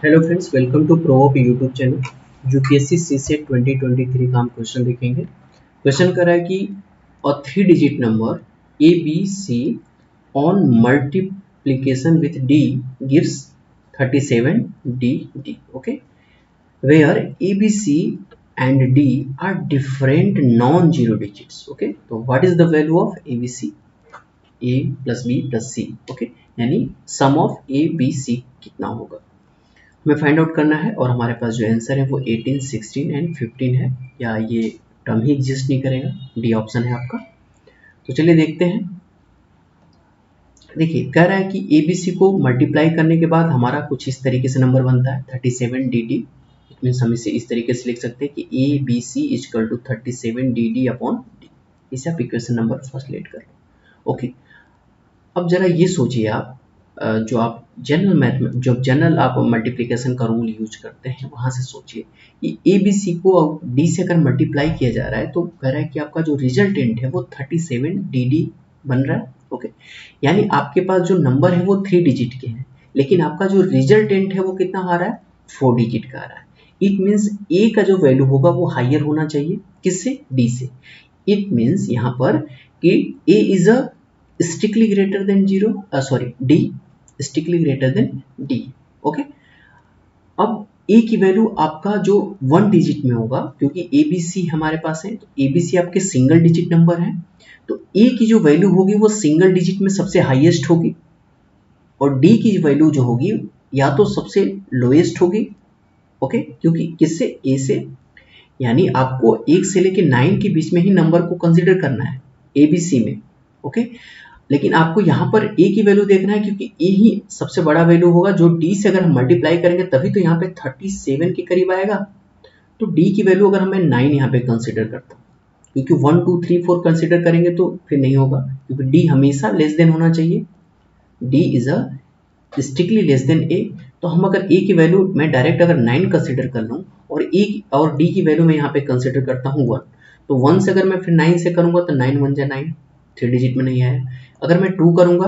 Hello friends, welcome to प्रोप YouTube channel. UPSC CSAT 2023 का हम क्वेश्चन देखेंगे। क्वेश्चन कर रहा है कि uh 3 digit number A B C on multiplication with D gives 37 D D. Okay, where A B C and D are different non zero digits. Okay, तो what is the value of A B C? A plus B plus C. Okay, यानी sum of A B सी कितना होगा हमें find out करना है। और हमारे पास जो आंसर है वो 18, 16 एंड 15 है, या ये टर्म ही एग्जिस्ट नहीं करेगा। डी ऑप्शन है आपका। तो चलिए देखते हैं। देखिए, कह रहा है कि ए बी सी को मल्टीप्लाई करने के बाद हमारा कुछ इस तरीके से नंबर बनता है 37 डी डी। इट मीन्स हम इसे इस तरीके से लिख सकते हैं कि A B C is equal to 37 D D upon D. इसे आप इक्वेशन नंबर फर्स्ट लेट कर लो। ओके, अब जरा ये सोचिए आप, जो आप जनरल मैथ में जब जनरल आप मल्टीप्लिकेशन का रूल यूज करते हैं वहां से सोचिए कि ए बी सी को डी से अगर मल्टीप्लाई किया जा रहा है तो कह रहा है कि आपका जो रिजल्टेंट है वो 37 डी डी बन रहा है। ओके, यानी आपके पास जो नंबर है वो 3 डिजिट के हैं, लेकिन आपका जो रिजल्टेंट है वो कितना आ रहा है? 4 डिजिट का आ रहा है। इट मीन्स ए का जो वैल्यू होगा वो हाइयर होना चाहिए, किससे? डी से। इट मीन्स यहाँ पर कि A is uh strictly greater than 0, D strictly greater than D। Okay, अब A की वैल्यू आपका जो 1 डिजिट में होगा, क्योंकि ए बी सी हमारे पास है, तो ए बी सी आपके सिंगल डिजिट नंबर है, तो A की जो वैल्यू होगी वो सिंगल डिजिट में सबसे हाईएस्ट होगी, और D की वैल्यू जो होगी या तो सबसे लोएस्ट होगी। ओके, क्योंकि किससे? A से। यानी आपको 1 से लेके 9 के बीच में ही नंबर को कंसीडर करना है ए बी सी में। ओके, लेकिन आपको यहाँ पर a की वैल्यू देखना है, क्योंकि a ही सबसे बड़ा वैल्यू होगा, जो d से अगर हम मल्टीप्लाई करेंगे तभी तो यहाँ पे 37 के करीब आएगा। तो d की वैल्यू अगर हमें 9 यहाँ पे कंसीडर करता हूँ, क्योंकि 1 2 3 4 कंसीडर करेंगे तो फिर नहीं होगा, क्योंकि d हमेशा लेस देन होना चाहिए। d is a strictly less than a। तो हम अगर a की वैल्यू मैं डायरेक्ट अगर 9 कंसीडर कर लूँ और d की वैल्यू मैं यहाँ पे कंसीडर करता हूँ 1, तो 1 से अगर मैं फिर 9 से करूँगा तो 9 1 जा 9, 3 डिजिट में नहीं आया। अगर मैं 2 करूँगा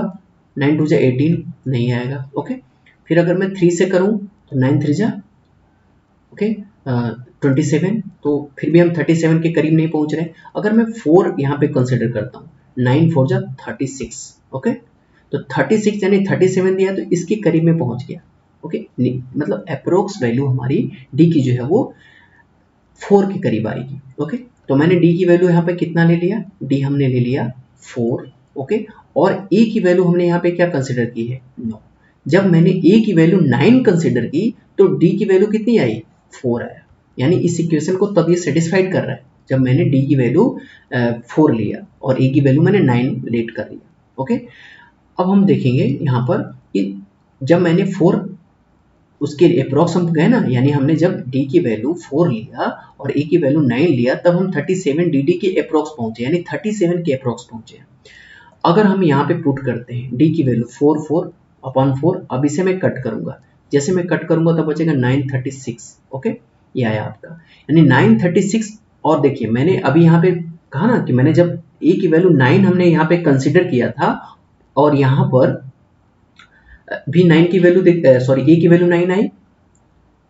9 2 जा 18, नहीं आएगा। ओके, फिर अगर मैं 3 से करूँ तो 9 3 जा ओके 27, तो फिर भी हम 37 के करीब नहीं पहुँच रहे। अगर मैं 4 यहाँ पे कंसिडर करता हूँ, 9 4 जा 36। ओके, तो 36 यानी 37 दिया तो इसके करीब में पहुँच गया। ओके, मतलब अप्रोक्स वैल्यू हमारी डी की जो है वो 4 के करीब आएगी। ओके, तो मैंने डी की वैल्यू यहाँ पे कितना ले लिया? डी हमने ले लिया 4। ओके, और ए की वैल्यू हमने यहाँ पे क्या कंसिडर की है? 9। जब मैंने ए की वैल्यू 9 कंसिडर की तो डी की वैल्यू कितनी आई? 4 आया। यानी इस इक्वेशन को तब ये सेटिस्फाइड कर रहा है जब मैंने डी की वैल्यू 4 लिया और ए की वैल्यू मैंने 9 लेट कर लिया। ओके, अब हम देखेंगे यहाँ पर कि जब मैंने 4 उसके अप्रोक्स हम गए ना, यानी हमने जब d की वैल्यू 4 लिया और a की वैल्यू 9 लिया, तब हम 37 dd के अप्रोक्स पहुंचे, यानी 37 के अप्रोक्स पहुंचे। अगर हम यहाँ पे पुट करते हैं d की वैल्यू 4 4 अपॉन 4, अब इसे मैं कट करूंगा, जैसे मैं कट करूंगा तब बचेगा 936। ओके, ये आया आपका, यानी 936। और देखिए मैंने अभी यहाँ पे कहा ना कि मैंने जब a की वैल्यू 9 हमने यहाँ पे कंसिडर किया था, और यहाँ पर भी 9 की वैल्यू a की वैल्यू 9 आई।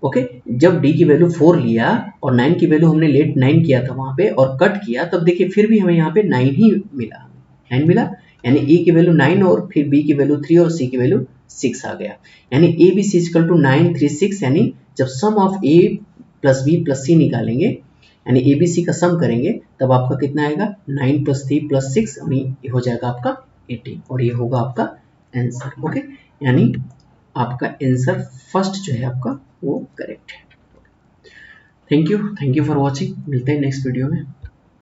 ओके, जब d की वैल्यू 4 लिया और 9 की वैल्यू हमने लेट 9 किया था वहां पे और कट किया, तब देखिए फिर भी हमें यहाँ पे 9 ही मिला, 9 मिला, यानी a की वैल्यू 9 और फिर b की वैल्यू 3 और c की वैल्यू 6 आ गया। यानी A B C equal to 9 3 6, यानी जब sum of a plus b plus c निकालेंगे, यानी ए बी सी का सम करेंगे, तब आपका कितना आएगा? 9 प्लस 3 प्लस 6, यानी हो जाएगा आपका 18, और ये होगा आपका आंसर। ओके, यानी आपका आंसर फर्स्ट जो है आपका वो करेक्ट है। Thank you for watching. मिलते हैं नेक्स्ट वीडियो में।